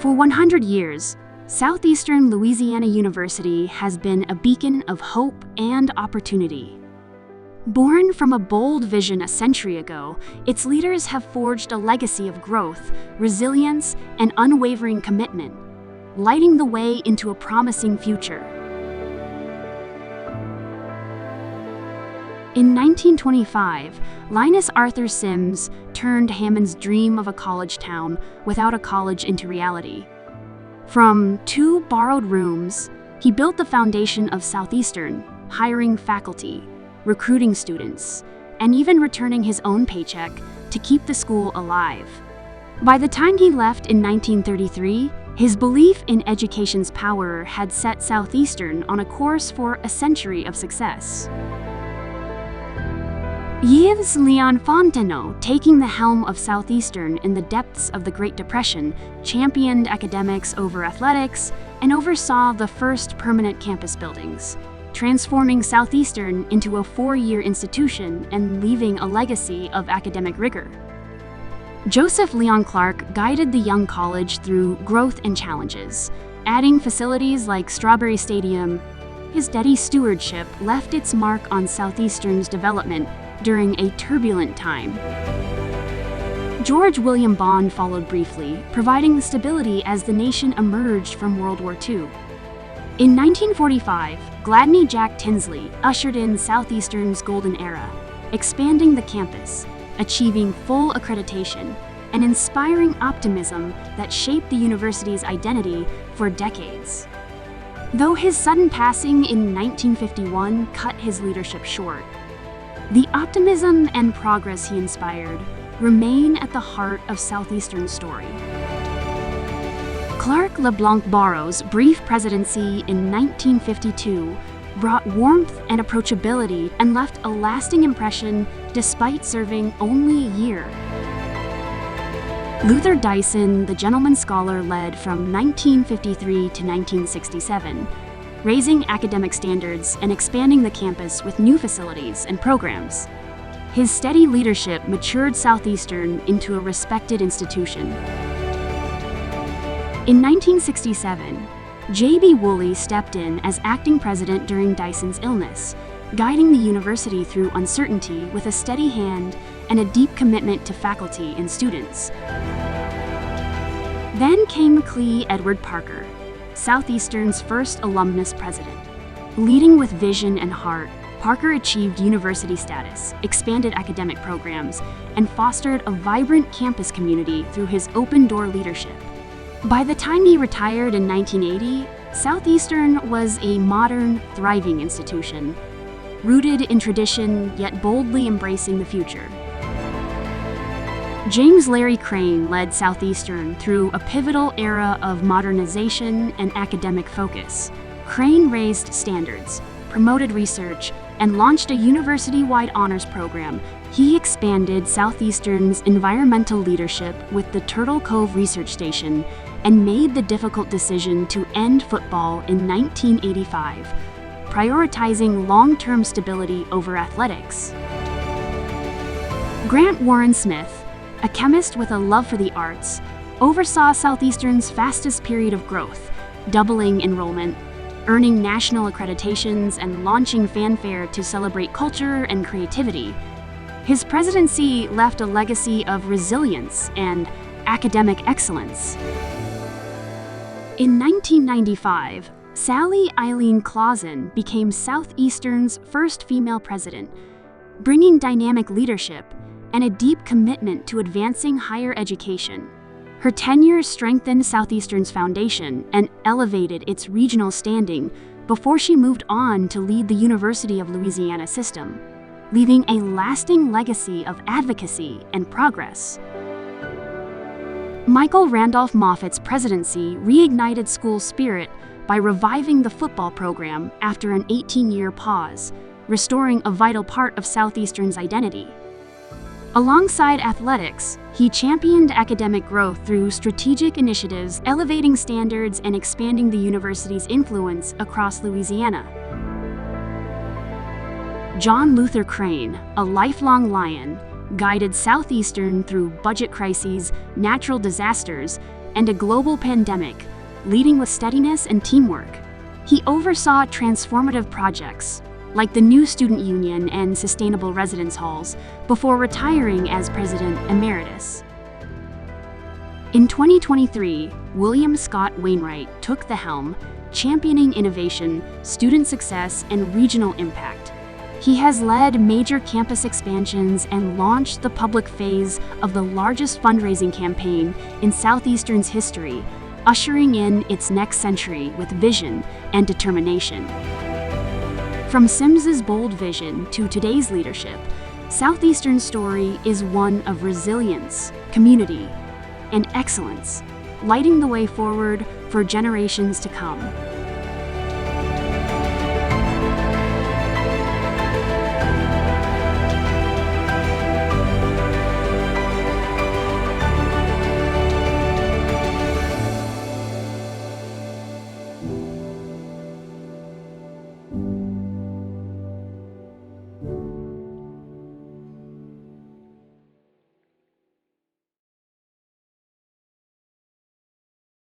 For 100 years, Southeastern Louisiana University has been a beacon of hope and opportunity. Born from a bold vision a century ago, its leaders have forged a legacy of growth, resilience, and unwavering commitment, lighting the way into a promising future. In 1925, Linus Arthur Sims turned Hammond's dream of a college town without a college into reality. From 2 borrowed rooms, he built the foundation of Southeastern, hiring faculty, recruiting students, and even returning his own paycheck to keep the school alive. By the time he left in 1933, his belief in education's power had set Southeastern on a course for a century of success. Yves Leon Fontenot, taking the helm of Southeastern in the depths of the Great Depression, championed academics over athletics and oversaw the first permanent campus buildings, transforming Southeastern into a 4-year institution and leaving a legacy of academic rigor. Joseph Leon Clark guided the young college through growth and challenges, adding facilities like Strawberry Stadium. His steady stewardship left its mark on Southeastern's development during a turbulent time. George William Bond followed briefly, providing stability as the nation emerged from World War II. In 1945, Gladney Jack Tinsley ushered in Southeastern's golden era, expanding the campus, achieving full accreditation, and inspiring optimism that shaped the university's identity for decades. Though his sudden passing in 1951 cut his leadership short, the optimism and progress he inspired remain at the heart of Southeastern's story. Clark LeBlanc Barrow's brief presidency in 1952 brought warmth and approachability and left a lasting impression despite serving only a year. Luther Dyson, the gentleman scholar, led from 1953 to 1967, raising academic standards and expanding the campus with new facilities and programs. His steady leadership matured Southeastern into a respected institution. In 1967, J.B. Woolley stepped in as acting president during Dyson's illness, guiding the university through uncertainty with a steady hand and a deep commitment to faculty and students. Then came Clee Edward Parker, Southeastern's first alumnus president. Leading with vision and heart, Parker achieved university status, expanded academic programs, and fostered a vibrant campus community through his open-door leadership. By the time he retired in 1980, Southeastern was a modern, thriving institution, rooted in tradition yet boldly embracing the future. James Larry Crane led Southeastern through a pivotal era of modernization and academic focus. Crane raised standards, promoted research, and launched a university-wide honors program. He expanded Southeastern's environmental leadership with the Turtle Cove Research Station and made the difficult decision to end football in 1985, prioritizing long-term stability over athletics. Grant Warren Smith, a chemist with a love for the arts, oversaw Southeastern's fastest period of growth, doubling enrollment, earning national accreditations, and launching fanfare to celebrate culture and creativity. His presidency left a legacy of resilience and academic excellence. In 1995, Sally Eileen Clausen became Southeastern's first female president, bringing dynamic leadership and a deep commitment to advancing higher education. Her tenure strengthened Southeastern's foundation and elevated its regional standing before she moved on to lead the University of Louisiana system, leaving a lasting legacy of advocacy and progress. Michael Randolph Moffat's presidency reignited school spirit by reviving the football program after an 18-year pause, restoring a vital part of Southeastern's identity. Alongside athletics, he championed academic growth through strategic initiatives, elevating standards and expanding the university's influence across Louisiana. John Luther Crane, a lifelong Lion, guided Southeastern through budget crises, natural disasters, and a global pandemic, leading with steadiness and teamwork. He oversaw transformative projects, like the new student union and sustainable residence halls, before retiring as president emeritus. In 2023, William Scott Wainwright took the helm, championing innovation, student success, and regional impact. He has led major campus expansions and launched the public phase of the largest fundraising campaign in Southeastern's history, ushering in its next century with vision and determination. From Sims's bold vision to today's leadership, Southeastern's story is one of resilience, community, and excellence, lighting the way forward for generations to come.